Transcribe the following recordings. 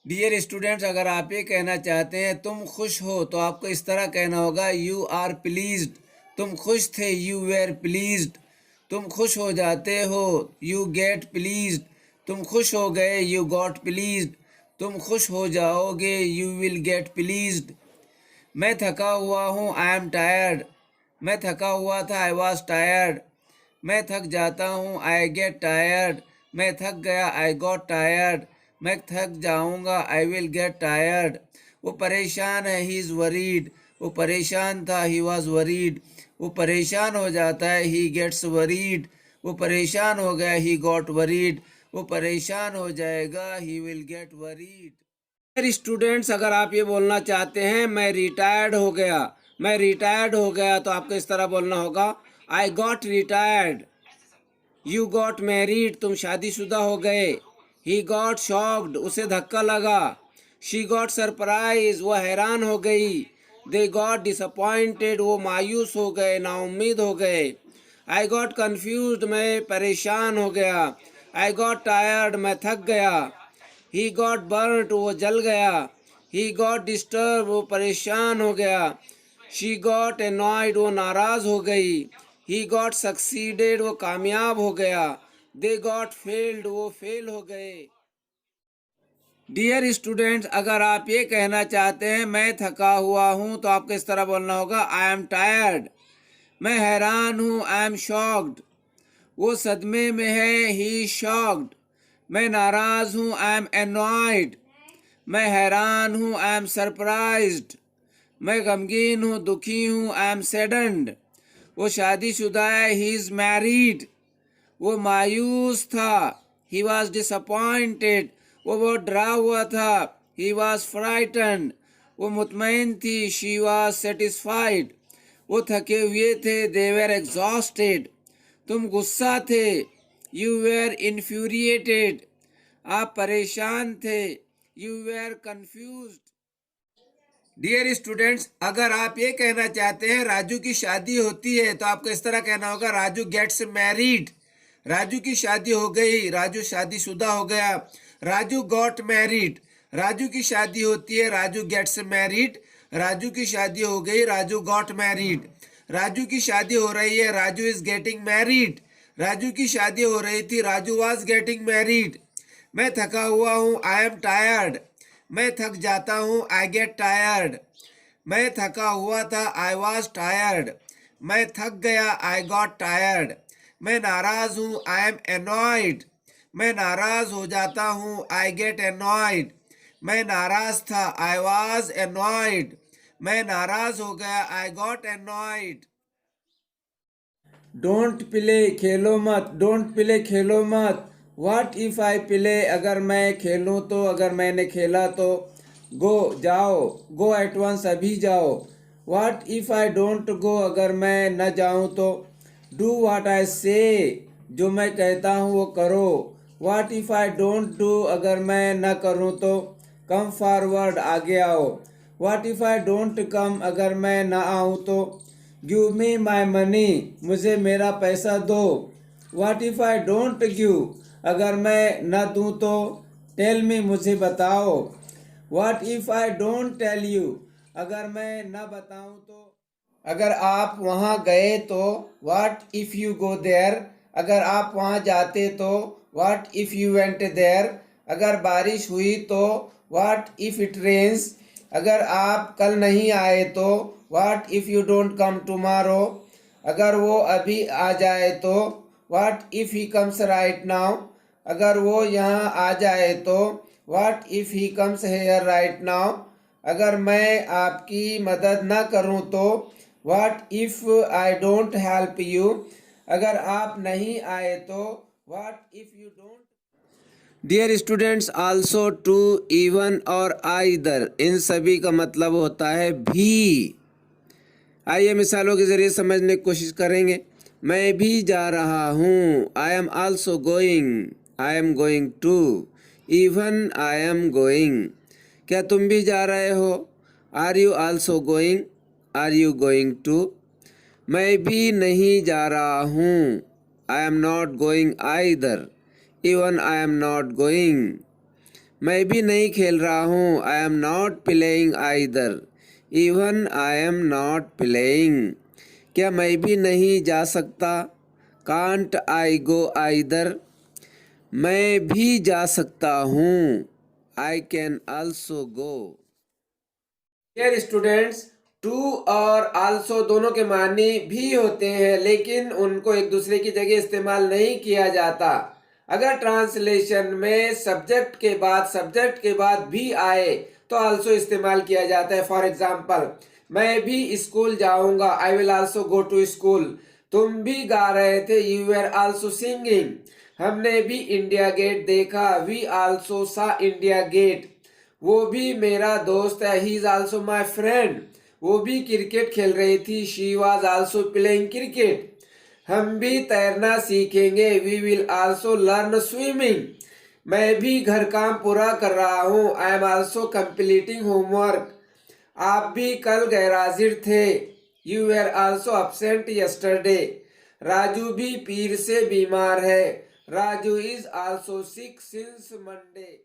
Dear students, अगर आप ये कहना चाहते हैं तुम खुश हो तो आपको इस तरह कहना होगा यू आर प्लीज्ड। तुम खुश थे, यू वेर प्लीज्ड। तुम खुश हो जाते हो, यू गेट प्लीज्ड। तुम खुश हो गए, यू गॉट प्लीज्ड। तुम खुश हो जाओगे, यू विल गेट प्लीज्ड। मैं थका हुआ हूँ, आई एम टायर्ड। मैं थका हुआ था, आई वॉज टायर्ड। मैं थक जाता हूँ, आई गेट टायर्ड। मैं थक गया, आई गॉट टायर्ड। मैं थक जाऊँगा, आई विल गेट टायर्ड। वो परेशान है, ही इज़ वरीड। वो परेशान था, ही वॉज वरीड। वो परेशान हो जाता है, ही गेट्स वरीड। वो परेशान हो गया, ही गॉट वरीड। वो परेशान हो जाएगा, ही will get worried. Dear students, अगर आप ये बोलना चाहते हैं मैं रिटायर्ड हो गया, मैं रिटायर्ड हो गया, तो आपको इस तरह बोलना होगा I got retired. You got married, तुम शादीशुदा हो गए। ही गॉट शॉक्ड, उसे धक्का लगा। शी गॉट सरप्राइज, वो हैरान हो गई। दे गॉट डिसअपॉइंटेड, वो मायूस हो गए, नाउम्मीद हो गए। आई गॉट कन्फ्यूज्ड, मैं परेशान हो गया। आई गॉट टायर्ड, मैं थक गया। ही गॉट बर्nt, वो जल गया। ही गॉट डिस्टर्ब, वो परेशान हो गया। शी गॉट एनॉयड, वो नाराज हो गई। ही गॉट सक्सीडेड, वो कामयाब हो गया। दे गॉट फेल्ड, वो फेल हो गए। डियर स्टूडेंट्स, अगर आप ये कहना चाहते हैं मैं थका हुआ हूँ तो आपको इस तरह बोलना होगा आई एम टायर्ड। मैं हैरान हूँ, आई एम शॉक्ड। वो सदमे में है, ही शॉक्ड। मैं नाराज हूँ, आई एम एनॉयड। मैं हैरान हूँ, आई एम सरप्राइज्ड। मैं गमगीन हूँ, दुखी हूँ, आई एम सैडन्ड। वो शादीशुदा है, ही इज़ मैरिड। वो मायूस था, ही वॉज डिसअपॉइंटेड। वो बहुत डरा हुआ था, ही वॉज फ्राइटन्ड। वो मुतमईन थी, शी वॉज सेटिस्फाइड। वो थके हुए थे, दे वर एग्जॉस्टेड। तुम गुस्सा थे, यू वेर इन्फ्यूरिएटेड। आप परेशान थे, you were confused. Dear students, अगर आप ये कहना चाहते हैं राजू की शादी होती है तो आपको इस तरह कहना होगा राजू गेट्स मैरिड। राजू की शादी हो गई, राजू शादीशुदा हो गया। Raju got married. राजू की शादी होती है, राजू गेट्स मैरिड। राजू की शादी हो गई, राजू गॉट मैरिड। राजू की शादी हो रही है, Raju is getting married. Raju की शादी हो रही थी, राजू वाज गेटिंग मैरिड। मैं थका हुआ हूँ, आई एम टायर्ड। मैं थक जाता हूँ, आई गेट टायर्ड। मैं थका हुआ था, आई वॉज टायर्ड। मैं थक गया, आई गॉट टायर्ड। मैं नाराज हूँ, आई एम एनॉयड। मैं नाराज हो जाता हूँ, आई गेट एनॉयड। मैं नाराज था, आई वॉज एनॉयड। मैं नाराज हो गया, I got annoyed. Don't play, खेलो मत। डोंट प्ले, खेलो मत। व्हाट इफ आई प्ले, अगर मैं खेलूं तो, अगर मैंने खेला तो। गो, जाओ। गो एट वंस, अभी जाओ। What if I don't go, अगर मैं न जाऊं तो। डू व्हाट आई से, जो मैं कहता हूं वो करो। What if I don't do, अगर मैं न करूं तो। कम फॉरवर्ड, आगे आओ। What if I don't come, अगर मैं न आऊं तो। गिव मी माई मनी, मुझे मेरा पैसा दो। What if I don't give, अगर मैं न दूं तो। टेल मी, मुझे बताओ। What if I don't tell you, अगर मैं न बताऊं तो। अगर आप वहां गए तो। What if you go there, अगर आप वहां जाते तो। What if you went there, अगर बारिश हुई तो। व्हाट इफ इट रेन्स, अगर आप कल नहीं आए तो। What if you don't come tomorrow, अगर वो अभी आ जाए तो। What if he comes right now, अगर वो यहाँ आ जाए तो। What if he comes here right now, अगर मैं आपकी मदद ना करूं तो। What if I don't help you, अगर आप नहीं आए तो। What if you don't. Dear students, also, too, even और आइदर, इन सभी का मतलब होता है भी। आइए मिसालों के ज़रिए समझने की कोशिश करेंगे। मैं भी जा रहा हूँ, I am also going. I am going too. Even I am going. क्या तुम भी जा रहे हो? Are you also going? Are you going too? मैं भी नहीं जा रहा हूँ, I am not going either. Even I am not going. मैं भी नहीं खेल रहा हूँ, I am not playing either, even I am not playing. क्या मैं भी नहीं जा सकता, कांट आई गो आइदर, मैं भी जा सकता हूँ, I can also go. Dear students, too और आल्सो दोनों के मानी भी होते हैं, लेकिन उनको एक दूसरे की जगह इस्तेमाल नहीं किया जाता। अगर ट्रांसलेशन में सब्जेक्ट के बाद भी आए तो आल्सो इस्तेमाल किया जाता है। फॉर एग्जाम्पल, मैं भी स्कूल जाऊंगा, I will also go to school. तुम भी गा रहे थे, यू आर आल्सो सिंगिंग। हमने भी इंडिया गेट देखा, we also saw India Gate. वो भी मेरा दोस्त है, he is also my friend. वो भी क्रिकेट खेल रही थी, she was also playing cricket. हम भी तैरना सीखेंगे, we will also learn swimming. मैं भी घर काम पूरा कर रहा हूँ, I am also completing homework. आप भी कल गैरहाजिर थे, you are also absent yesterday. Raju भी पीर से बीमार है, Raju is also sick since Monday.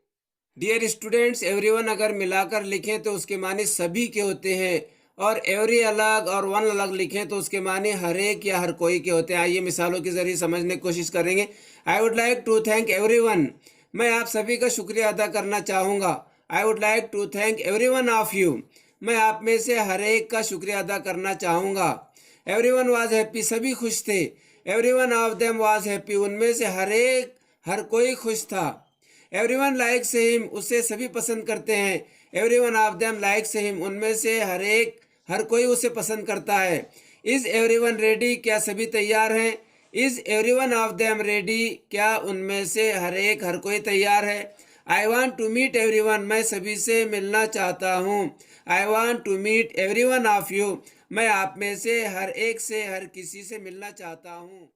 Dear students, everyone अगर मिलाकर लिखें तो उसके माने सभी के होते हैं, और एवरी अलग और वन अलग लिखें तो उसके माने हर एक या हर कोई के होते हैं। आइए मिसालों के जरिए समझने की कोशिश करेंगे। I would like to thank everyone, मैं आप सभी का शुक्रिया अदा करना चाहूँगा। I would like to thank everyone of you, मैं आप में से हर एक का शुक्रिया अदा करना चाहूँगा। एवरीवन वाज हैप्पी, सभी खुश थे। Everyone of them was happy, उनमें से हर कोई खुश था। एवरीवन लाइक्स हिम, उसे सभी पसंद करते हैं। Everyone of them likes him, उनमें से हर कोई उसे पसंद करता है। इज एवरीवन रेडी, क्या सभी तैयार हैं। Is everyone of them ready, क्या उनमें से हर कोई तैयार है। I want to meet everyone, मैं सभी से मिलना चाहता हूँ। I want to meet everyone of you, मैं आप में से हर किसी से मिलना चाहता हूँ।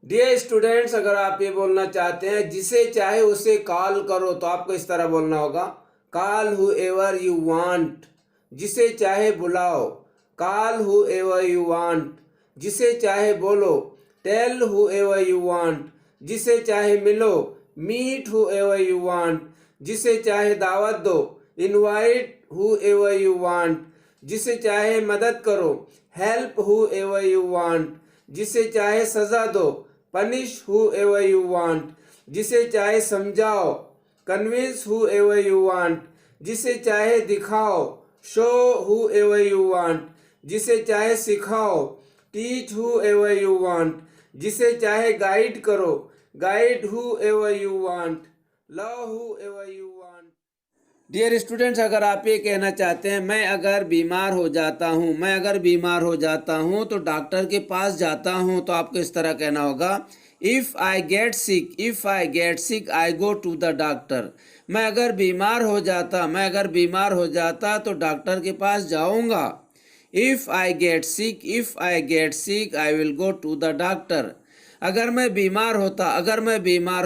डियर स्टूडेंट्स, अगर आप ये बोलना चाहते हैं जिसे चाहे उसे कॉल करो, तो आपको इस तरह बोलना होगा, call whoever you want. जिसे चाहे बुलाओ, call whoever you want. जिसे चाहे बोलो, tell whoever you want. जिसे चाहे मिलो, meet whoever you want. जिसे चाहे दावत दो, invite whoever you want. जिसे चाहे मदद करो, help whoever you want. जिसे चाहे सजा दो, punish whoever you want. जिसे चाहे समझाओ, convince whoever you want. जिसे चाहे दिखाओ, show whoever you want. जिसे चाहे सिखाओ, teach whoever you want. जिसे चाहे गाइड करो, guide whoever you want. Love whoever you want. Dear students, अगर आप ये कहना चाहते हैं मैं अगर बीमार हो जाता हूँ तो डॉक्टर के पास जाता हूँ, तो आपको इस तरह कहना होगा, if I get sick I go to the doctor. मैं अगर बीमार हो जाता तो डॉक्टर के पास जाऊँगा। If I get sick I will go to the doctor. अगर मैं बीमार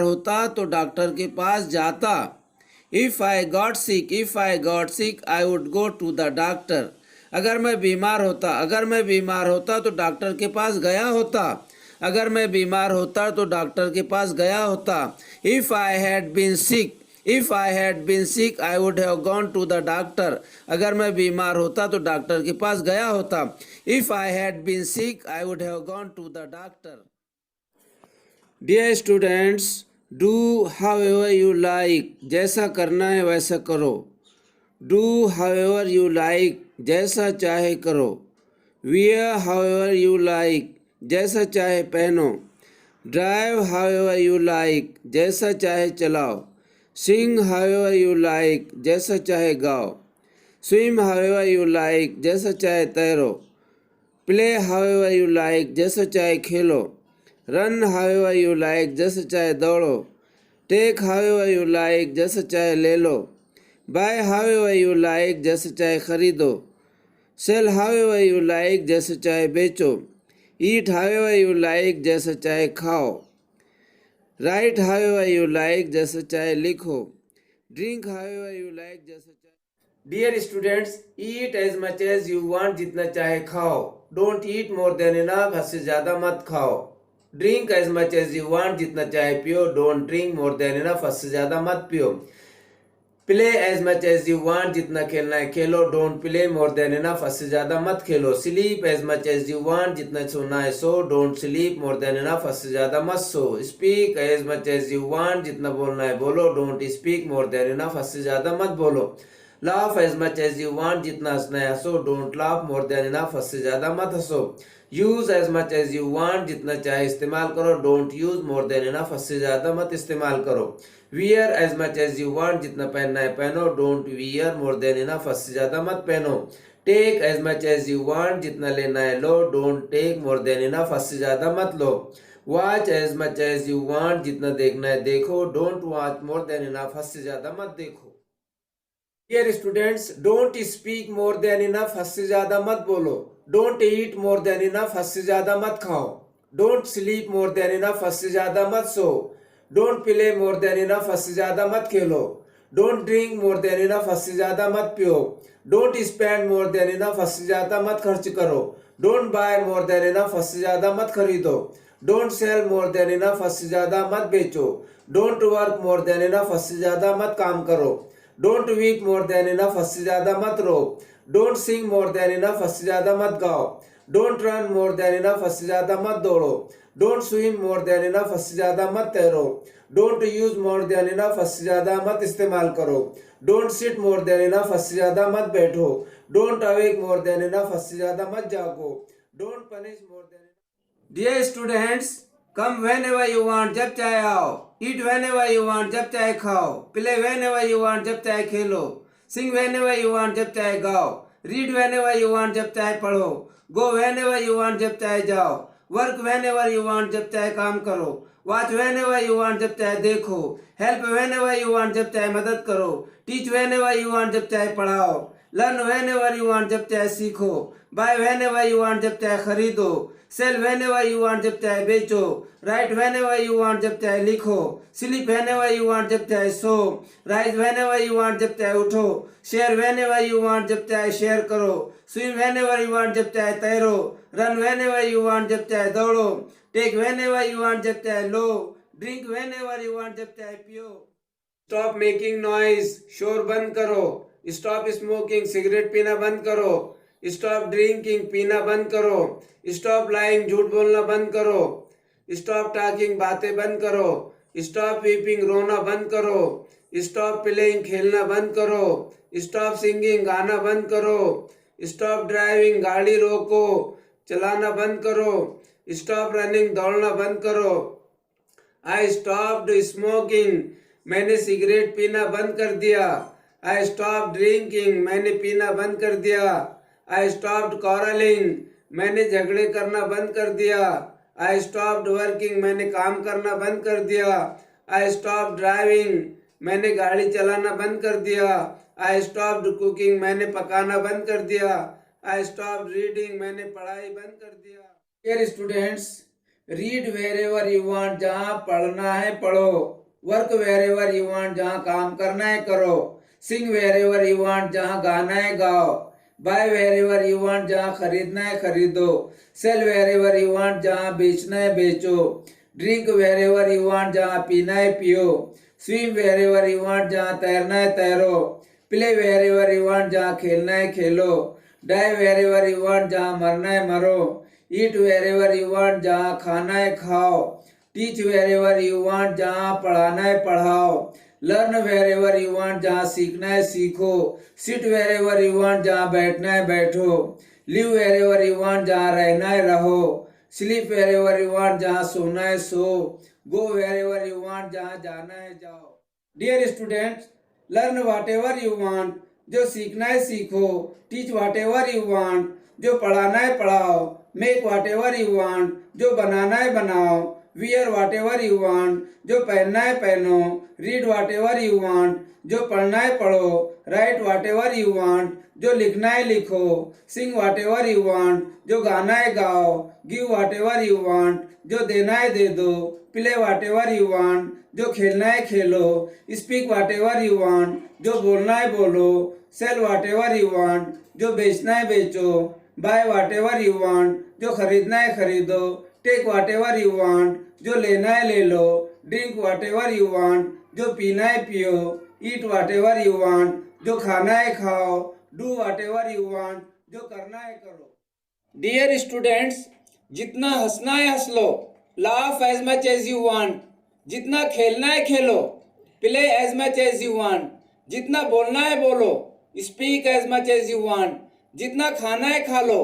होता तो डॉक्टर के पास जाता। If I got sick, I would go to the doctor. अगर मैं बीमार होता तो डॉक्टर के पास गया होता। अगर मैं बीमार होता तो डॉक्टर के पास गया होता। If I had been sick, I would have gone to the doctor. अगर मैं बीमार होता तो डॉक्टर के पास गया होता। If I had been sick, I would have gone to the doctor. Dear students, do however you like, जैसा करना है वैसा करो। डू हाउएवर यू लाइक, जैसा चाहे करो। वियर हाउएवर यू लाइक, जैसा चाहे पहनो। ड्राइव हाउएवर यू लाइक, जैसा चाहे चलाओ। सिंग हाउएवर यू लाइक, जैसा चाहे गाओ। स्विम हाउएवर यू लाइक, जैसा चाहे तैरो। प्ले हाउएवर यू लाइक, जैसा चाहे खेलो। रन हाउएवर यू लाइक, जैसे चाहे दौड़ो। टेक हाउएवर यू लाइक, जैसे चाहे ले लो। बाय हाउएवर यू लाइक, जैसे चाहे खरीदो। सेल हाउएवर यू लाइक, जैसे चाहे बेचो। ईट हाउएवर यू लाइक, जैसे चाहे खाओ। राइट हाउएवर यू लाइक, जैसे चाहे लिखो। ड्रिंक हाउएवर यू लाइक, जैसे चाहे। Dear students, eat as much as you want, जितना चाहे खाओ। Don't eat more than enough, हद से ज़्यादा मत खाओ। Drink as much as you want, जितना चाहे पियो। Don't drink more than enough, हद से ज्यादा मत पियो। Play as much as you want, जितना खेलना है खेलो। Don't play more than enough, हद से ज्यादा मत खेलो। Sleep as much as you want, जितना सोना है सो। Don't sleep more than enough, हद से ज्यादा मत सो। Speak as much as you want, जितना बोलना है बोलो। Don't speak more than enough, हद से ज्यादा मत बोलो। Laugh as much as you want, जितना हंसना है हंसो। Don't laugh more than enough, हद से ज्यादा मत हंसो। Use as much as you want, जितना चाहे इस्तेमाल करो। Don't use more than enough, हद से ज्यादा मत इस्तेमाल करो। Wear as much as you want, जितना पहनना है पहनो। Don't wear more than enough, हद से ज्यादा मत पहनो। Take as much as you want, जितना लेना है लो। Don't take more than enough, हद से ज्यादा मत लो। Watch as much as you want, जितना देखना है देखो। Don't watch more than enough, हद से ज्यादा मत देखो। Dear students, don't speak more than enough, हद से ज्यादा मत बोलो। Don't eat more than enough, हद से ज्यादा मत खाओ। Don't sleep more than enough, हद से ज्यादा मत सो। Don't play more than enough, हद से ज्यादा मत खेलो। Don't drink more than enough, हद से ज्यादा मत पियो। Don't spend more than enough, हद से ज्यादा मत खर्च करो। Don't buy more than enough, हद से ज्यादा मत खरीदो। Don't cell more than enough, हद से ज्यादा मत बेचो। Don't work more than enough, हद से ज्यादा मत काम करो। Don't weep more than enough, हद से ज्यादा मत रो। Don't sing more than enough, हद से ज्यादा मत गाओ। Don't run more than enough, हद से ज्यादा मत दौड़ो। Don't swim more than enough, हद से ज्यादा मत तैरो। Don't use more than enough, हद से ज्यादा मत इस्तेमाल करो। Don't sit more than enough, हद से ज्यादा मत बैठो। Don't awake more than enough, हद से ज्यादा मत जागो। Don't punish more than. Dear students, come whenever you want, जब चाहे आओ। ईट व्हेनेवर यू वांट, जब चाहे खाओ। प्ले व्हेनेवर यू वांट, जब चाहे खेलो। सिंग व्हेनेवर यू वांट, जब चाहे गाओ। रीड व्हेनेवर यू वांट, जब चाहे पढ़ो। गो व्हेनेवर यू वांट, जब चाहे जाओ। वर्क व्हेनेवर यू वांट, जब चाहे काम करो। वॉच व्हेनेवर यू वांट, जब चाहे देखो। हेल्प व्हेनेवर यू वांट, जब चाहे मदद करो। टीच व्हेनेवर यू वांट, जब चाहे पढ़ाओ। लर्न व्हेनेवर यू वांट, जब चाहे सीखो। बाय व्हेनेवर यू वांट, जब चाहे खरीदो। सेल व्हेनेवर यू वांट, जब चाहे बेचो। राइट व्हेनेवर यू वांट, जब चाहे लिखो। स्लीप व्हेनेवर यू वांट, जब चाहे सो। राइज व्हेनेवर यू वांट, जब चाहे उठो। शेयर व्हेनेवर यू वांट, जब चाहे शेयर करो। स्विम व्हेनेवर यू वांट, जब चाहे तैरो। रन व्हेनेवर यू वांट, जब चाहे दौड़ो। टेक व्हेनेवर यू वांट, जब चाहे लो। ड्रिंक व्हेनेवर यू वांट, जब चाहे पियो। स्टॉप मेकिंग नॉइज, शोर बंद करो। स्टॉप स्मोकिंग, सिगरेट पीना बंद करो। स्टॉप ड्रिंकिंग, पीना बंद करो। स्टॉप लाइंग, झूठ बोलना बंद करो। स्टॉप टॉकिंग, बातें बंद करो। स्टॉप वीपिंग, रोना बंद करो। स्टॉप प्लेइंग, खेलना बंद करो। स्टॉप सिंगिंग, गाना बंद करो। स्टॉप ड्राइविंग, गाड़ी रोको, चलाना बंद करो। स्टॉप रनिंग, दौड़ना बंद करो। आई स्टॉप्ड स्मोकिंग, मैंने सिगरेट पीना बंद कर दिया। आई स्टॉप ड्रिंकिंग, मैंने पीना बंद कर दिया। आई स्टॉप्ड क्वारलिंग, मैंने झगड़े करना बंद कर दिया। आई स्टॉप्ड वर्किंग, मैंने काम करना बंद कर दिया। आई स्टॉप ड्राइविंग, मैंने गाड़ी चलाना बंद कर दिया। आई स्टॉप्ड कुकिंग, मैंने पकाना बंद कर दिया। आई स्टॉप्ड रीडिंग, मैंने पढ़ाई बंद कर दिया। Dear students, read wherever you want, जहाँ पढ़ना है पढ़ो। वर्क वेरेवर यू वांट, जहाँ काम करना है करो। सिंग वेरेवर यू वांट, जहाँ गाना है गाओ। बाय वेरेवर यू वांट, जहाँ खरीदना है खरीदो। सेल वेरेवर यू वांट, जहाँ बेचना है बेचो। ड्रिंक वेरेवर यू वांट, जहाँ पीना है पियो। स्विम वेरेवर यू वांट, जहाँ तैरना है तैरो। प्ले वेरेवर यू वांट, जहाँ खेलना है खेलो। डाई वेरेवर यू वांट, जहाँ मरना है मरो। ईट वेरेवर यू वांट, जहाँ खाना है खाओ। टीच वेरेवर यू वांट, जहाँ पढ़ाना है पढ़ाओ। लर्न वेरेवर यू वांट, जहाँ सीखना है सीखो। सिट वेरेवर यू वांट, जहाँ बैठना है बैठो। लिव वेरेवर यू वांट, जहाँ रहना है रहो। स्लीप वेरेवर यू वांट, जहाँ सोना है सो। गो वेरेवर यू वांट, जहाँ जाना है जाओ। Dear students, learn whatever you want, जो सीखना है सीखो। Teach whatever you want, जो पढ़ाना है पढ़ाओ। Make whatever you want, जो बनाना है बनाओ। Wear whatever you want, जो पहनना है पहनो। Read whatever you want, जो पढ़ना है पढ़ो। Write whatever you want, जो लिखना है लिखो। सिंग वाट एवर यू वांट, जो गाना है गाओ। Give whatever you want, जो देना है दे दो। Play whatever you want, जो खेलना है खेलो। Speak whatever you want, जो बोलना है बोलो। Sell whatever you want, जो बेचना है बेचो। Buy whatever you want, जो खरीदना है खरीदो। Take whatever you want, जो लेना है ले लो। Drink whatever you want, जो पीना है पियो। ईट व्हाट एवर यू वांट, जो खाना है खाओ। Do what ever you want, जो करना है करो। डियर स्टूडेंट्स, जितना हंसना है हंस लो। Laugh as much as you want, जितना खेलना है खेलो। Play as much as you want, जितना बोलना है बोलो। Speak as much as you want, जितना खाना है खा लो।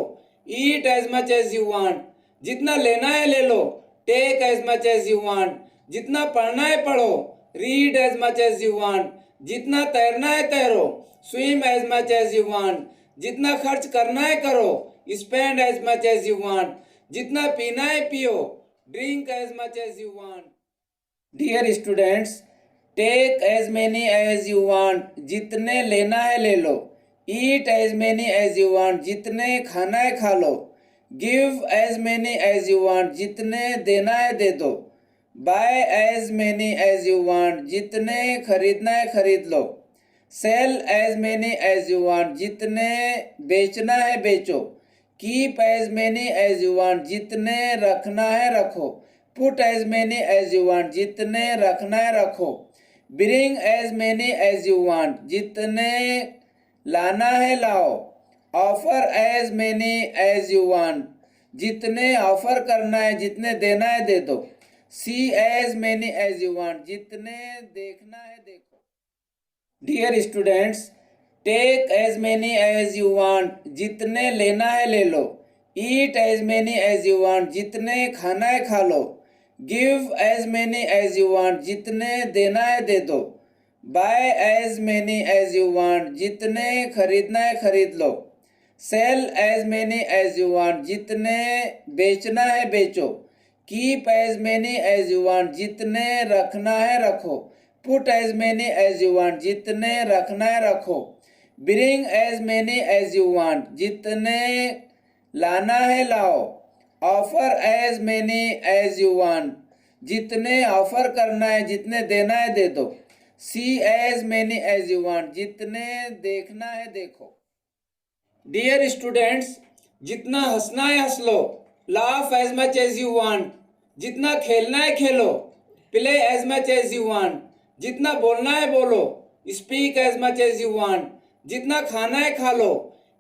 Eat as much as you want, जितना लेना है ले लो। Take as much as you want, जितना पढ़ना है पढ़ो। Read as much as you want, जितना तैरना है तैरो। Swim as much as you want, जितना खर्च करना है करो। Spend as much as you want, जितना पीना है पियो। Drink as much as you want. Dear students, take as many as you want, जितने लेना है ले लो। Eat as many as you want, जितने खाना है खा लो। Give as many as you want, जितने देना है दे दो। Buy as many as you want, जितने खरीदना है खरीद लो। Sell as many as you want, जितने बेचना है बेचो। Keep as many as you want, जितने रखना है रखो। Put as many as you want, जितने रखना है रखो। Bring as many as you want, जितने लाना है लाओ। Offer as many as you want, जितने ऑफर करना है जितने देना है दे दो। See as many as you want, जितने देखना है देखो। Dear students, take as many as you want, जितने लेना है ले लो। Eat as many as you want, जितने खाना है खा लो। Give as many as you want, जितने देना है दे दो। Buy as many as you want, जितने खरीदना है खरीद लो। Sell as many as you want, जितने बेचना है बेचो। Keep as many as you want, जितने रखना है रखो। Put as many as you want, जितने रखना है रखो। Bring as many as you want, जितने लाना है लाओ। Offer as many as you want, जितने ऑफर करना है जितने देना है दे दो। See as many as you want, जितने देखना है देखो। डियर स्टूडेंट्स, जितना हंसना है हंस लो। Laugh as much as you want, जितना खेलना है खेलो। Play as much as you want, जितना बोलना है बोलो। Speak as much as you want, जितना खाना है खा लो।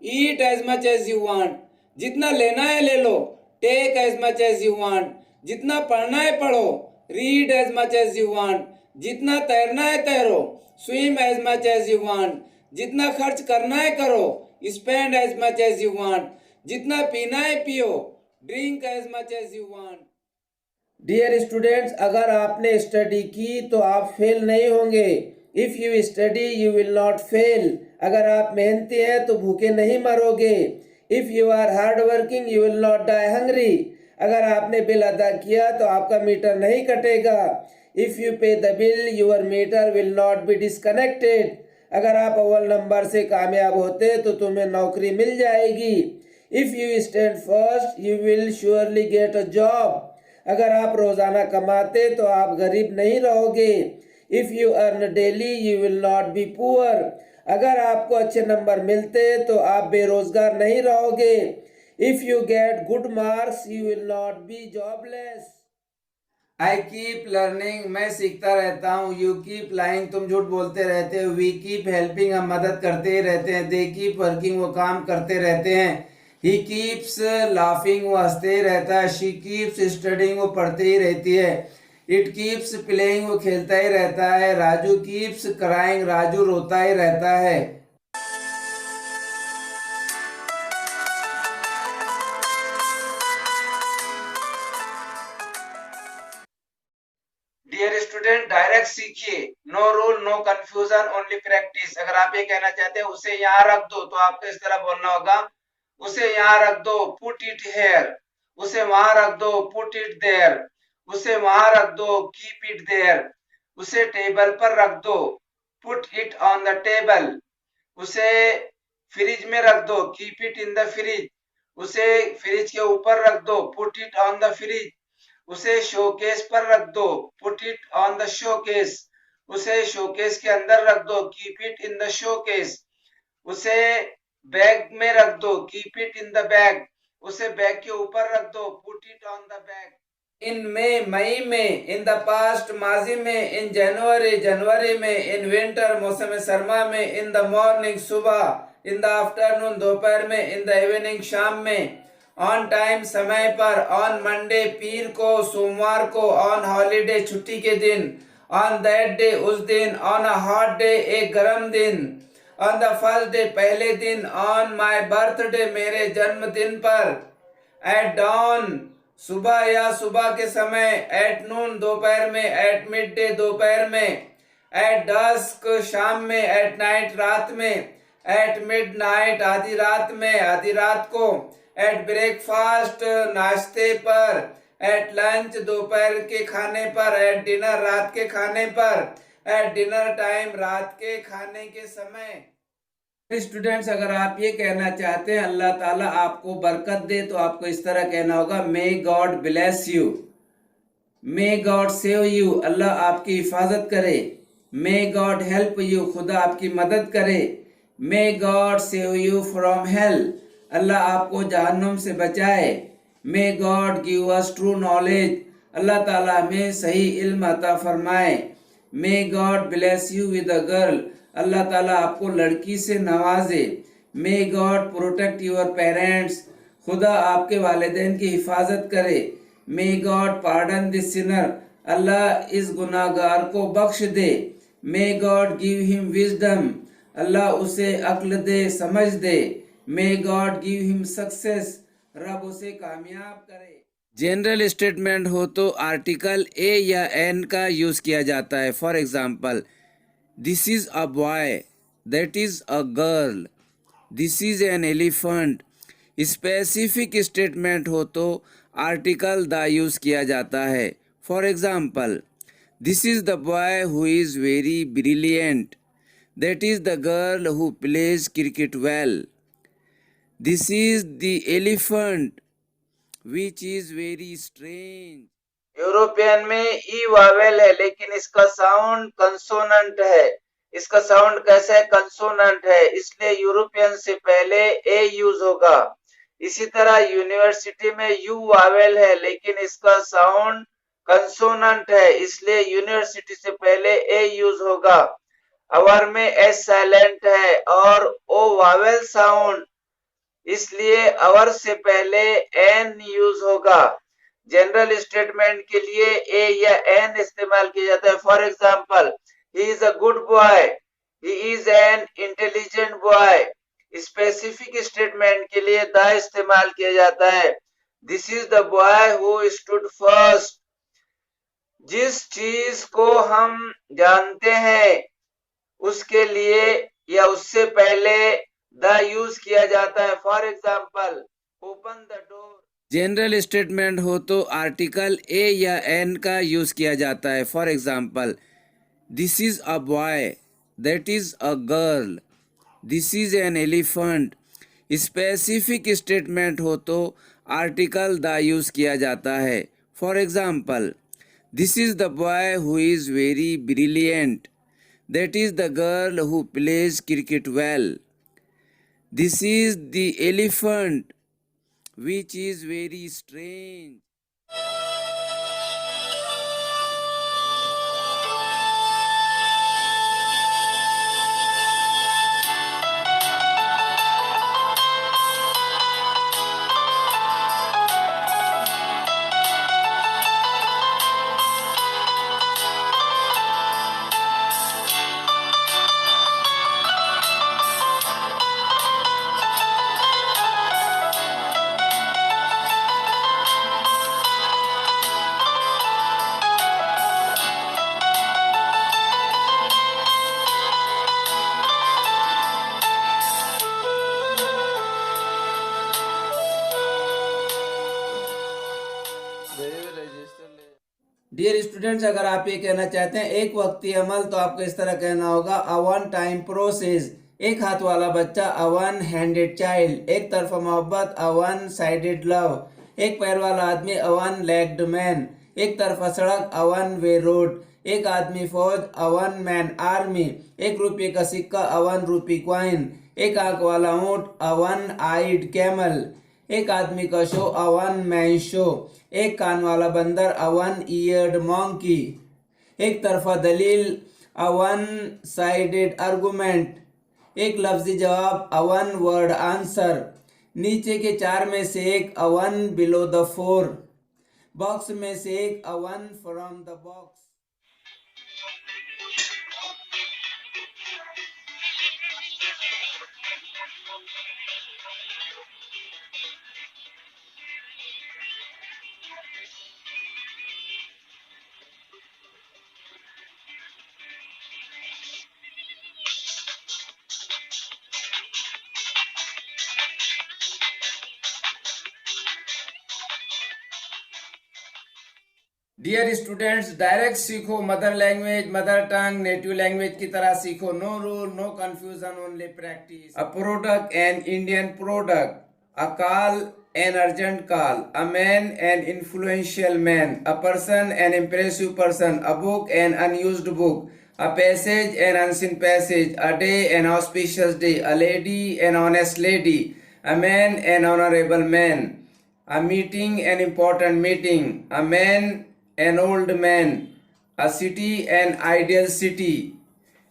Eat as much as you want, जितना लेना है ले लो। Take as much as you want, जितना पढ़ना है पढ़ो। Read as much as you want, जितना तैरना है तैरो। Swim as much as you want, जितना खर्च करना है करो। Spend as much as you want, जितना पीना है पियो। Drink as much as you want. Dear students, अगर आपने स्टडी की तो आप फेल नहीं होंगे। If you study you will not fail, अगर आप मेहनती हैं तो भूखे नहीं मरोगे। If you are hard working you will not die hungry, अगर आपने बिल अदा किया तो आपका मीटर नहीं कटेगा। If you pay the bill your meter will not be disconnected, अगर आप अव्वल नंबर से कामयाब होते तो तुम्हें नौकरी मिल जाएगी। If you stand first you will surely get a job, अगर आप रोजाना कमाते तो आप गरीब नहीं रहोगे। If you earn daily you will not be poor, अगर आपको अच्छे नंबर मिलते तो आप बेरोजगार नहीं रहोगे। If you get good marks you will not B jobless. I keep learning, मैं सीखता रहता हूँ। यू कीप लाइंग, तुम झूठ बोलते रहते हो। वी कीप हेल्पिंग, हम मदद करते ही रहते हैं। दे कीप वर्किंग, वो काम करते रहते हैं। ही कीप्स लाफिंग, वो हंसते ही रहता है। शी कीप्स स्टडिंग, वो पढ़ते ही रहती है। इट कीप्स प्लेइंग, वो खेलता ही रहता है। राजू कीप्स क्राइंग, राजू रोता ही रहता है। डियर स्टूडेंट, डायरेक्ट सीखिए। No rule no confusion only practice, अगर आप ये कहना चाहते हैं उसे यहाँ रख दो तो आपको इस तरह बोलना होगा, उसे यहाँ रख दो, पुट इट हेयर। उसे वहां रख दो, पुट इट देयर। उसे वहां रख दो, कीप इट देयर। उसे टेबल पर रख दो, put it on the table. उसे फ्रिज में रख दो, keep it in the fridge. उसे फ्रिज के ऊपर रख दो, put it on the fridge. उसे शोकेस पर रख दो, put it on the showcase. उसे शोकेस के अंदर रख दो, keep it in the showcase. उसे बैग में रख दो, keep it in the bag. उसे बैग के ऊपर रख दो, put it on the bag. In May में, इन द पास्ट माजी में, इन जनवरी में, इन विंटर मौसम सरमा में, इन द मॉर्निंग सुबह, इन द आफ्टरनून दोपहर में, इन द इवनिंग शाम में, ऑन टाइम समय पर, ऑन मंडे पीर को, सोमवार को, ऑन हॉलीडे छुट्टी के दिन, ऑन दैट डे उस दिन, ऑन अ हॉट डे एक गर्म दिन, ऑन द फर्स्ट डे पहले दिन, ऑन माई बर्थडे मेरे जन्मदिन पर, एट डॉन सुबह या सुबह के समय, एट नून दोपहर में, एट मिड डे दोपहर में, एट डस्क शाम में, एट नाइट रात में, एट मिड नाइट आधी रात में, आधी रात को, एट ब्रेकफास्ट नाश्ते पर, एट लंच दोपहर के खाने पर, एट डिनर रात के खाने पर, एट डिनर टाइम रात के खाने के समय। स्टूडेंट्स, अगर आप ये कहना चाहते हैं अल्लाह ताला आपको बरकत दे, तो आपको इस तरह कहना होगा, may God bless you, may God save you, Allah आपकी हिफाजत करे, मे गॉड हेल्प यू, खुदा आपकी मदद करे, may God save you from hell, Allah आपको जहन्नुम से बचाए, may God give us true knowledge, Allah ताला हमें सही इल्म अता फरमाए, may God bless you with a girl, Allah ताला आपको लड़की से नवाजे, may God protect your parents, खुदा आपके वालिदैन की हिफाजत करे, may God pardon this sinner, Allah इस गुनाहगार को बख्श दे, may God give him wisdom, Allah उसे अक्ल दे, समझ दे, may God give him success, रब उसे कामयाब करे। जनरल स्टेटमेंट हो तो आर्टिकल ए या एन का यूज किया जाता है। For example, this is a boy, that is a girl, this is an elephant. Specific statement हो तो आर्टिकल द यूज किया जाता है। For example, this is the boy who is very brilliant, that is the girl who plays cricket well, this is the elephant which is very strange. European में ई Wavell है, लेकिन इसका sound consonant है। इसका sound कैसा है? Consonant है, इसलिए यूरोपियन से पहले ए यूज होगा। इसी तरह यूनिवर्सिटी में यू वावेल है, लेकिन इसका साउंड कंसोनेंट है, इसलिए यूनिवर्सिटी से पहले ए यूज होगा। अवर में एस साइलेंट है और ओ वावेल साउंड, इसलिए अवर से पहले एन यूज होगा। जनरल स्टेटमेंट के लिए ए या एन इस्तेमाल किया जाता है। For example, he is a good boy, he is an intelligent boy. Specific statement के लिए द इस्तेमाल किया जाता है। This is the boy who stood first. जिस चीज को हम जानते हैं उसके लिए या उससे पहले द यूज किया जाता है। For example, open the door. General statement हो तो आर्टिकल ए या एन का यूज किया जाता है। For example, this is a boy, that is a girl, this is an elephant. Specific statement हो तो आर्टिकल द यूज किया जाता है। For example, this is the boy who is very brilliant, that is the girl who plays cricket well, this is the elephant which is very strange. Dear students, अगर आप ये कहना चाहते हैं एक वक्ती अमल, तो आपको इस तरह कहना होगा, अ वन टाइम प्रोसेस। एक हाथ वाला बच्चा, अ वन हैंडेड चाइल्ड। एक तरफा मोहब्बत, अ वन साइडेड लव। एक पैर वाला आदमी, अ वन लेग्ड मैन। एक तरफा सड़क, अ वन वे रोड। एक आदमी फौज, अ वन मैन आर्मी। एक रुपये का सिक्का, अ वन रूपी क्वाइन। एक आंख वाला ऊंट, अ वन आइड कैमल। एक आदमी का show, a one man show. एक कान वाला बंदर, अ वन ईयर्ड मॉन्की। एक तरफा दलील, अ वन साइडेड आर्गुमेंट। एक लफ्जी जवाब, अ वन वर्ड आंसर। नीचे के 4 में से एक, a one below the 4। Box में से एक, a one from the box. Dear students, direct सीखो, mother language, mother tongue, native language की तरह सीखो। No rule, no confusion, only practice. A product, an Indian product. A call, an urgent call. A man, an influential man. A person, an impressive person. A book, an unused book. A passage, an unseen passage. A day, an auspicious day. A lady, an honest lady. A man, an honorable man. A meeting, an important meeting. A man, an old man. A city, an ideal city.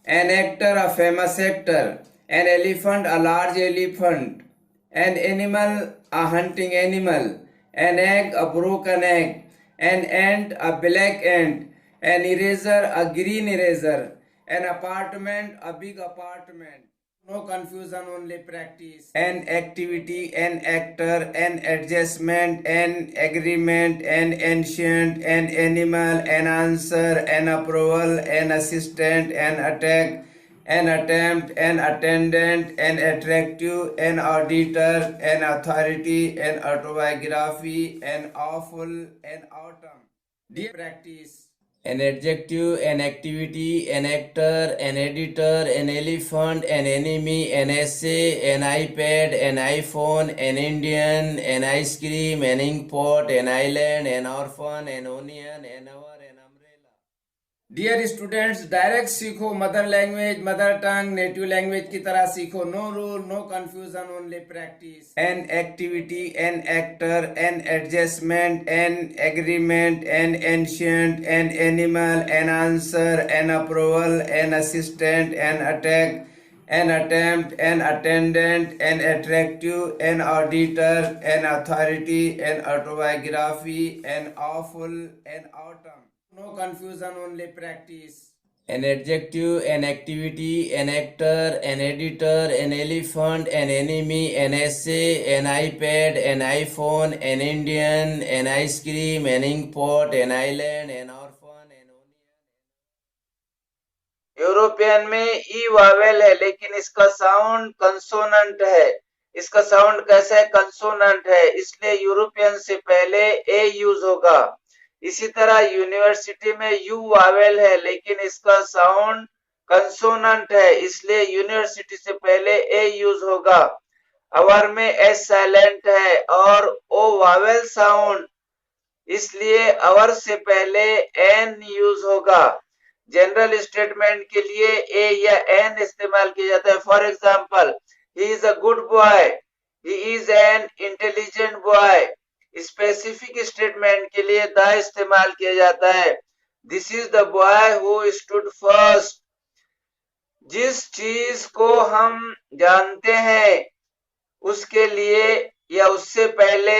An actor, a famous actor. An elephant, a large elephant. An animal, a hunting animal. An egg, a broken egg. An ant, a black ant. An eraser, a green eraser. An apartment, a big apartment. No confusion, only practice. An activity, an actor, an adjustment, an agreement, an ancient, an animal, an answer, an approval, an assistant, an attack, an attempt, an attendant, an attractive, an auditor, an authority, an autobiography, an awful, an autumn. Dear practice. An adjective, an activity, an actor, an editor, an elephant, an enemy, an essay, an iPad, an iPhone, an Indian, an ice cream, an inkpot, an island, an orphan, an onion, an hour, an umbrella. Dear students, direct सीखो, mother language, mother tongue, native language की तरह सीखो। No rule, no confusion, only practice. An activity, an actor, an adjustment, an agreement, an ancient, an animal, an answer, an approval, an assistant, an attack, an attempt, an attendant, an attractive, an auditor, an authority, an autobiography, an awful, an autumn. No confusion, only practice. An adjective, an activity, an actor, an editor, an elephant, an enemy, an essay, an iPad, an iPhone, an Indian, an ice cream, an inkpot, an island, an orphan, an onion. European में ई Wavell है, लेकिन इसका sound consonant है। इसका sound कैसा है? Consonant है, इसलिए यूरोपियन से पहले ए यूज होगा। इसी तरह यूनिवर्सिटी में यू वावेल है, लेकिन इसका साउंड कंसोनेंट है, इसलिए यूनिवर्सिटी से पहले ए यूज होगा। अवर में एस साइलेंट है और ओ वावेल साउंड, इसलिए अवर से पहले एन यूज होगा। जनरल स्टेटमेंट के लिए ए या एन इस्तेमाल किया जाता है। For example, he is a good boy, he is an intelligent boy. Specific statement के लिए द इस्तेमाल किया जाता है। This is the boy who stood first. जिस चीज को हम जानते हैं उसके लिए या उससे पहले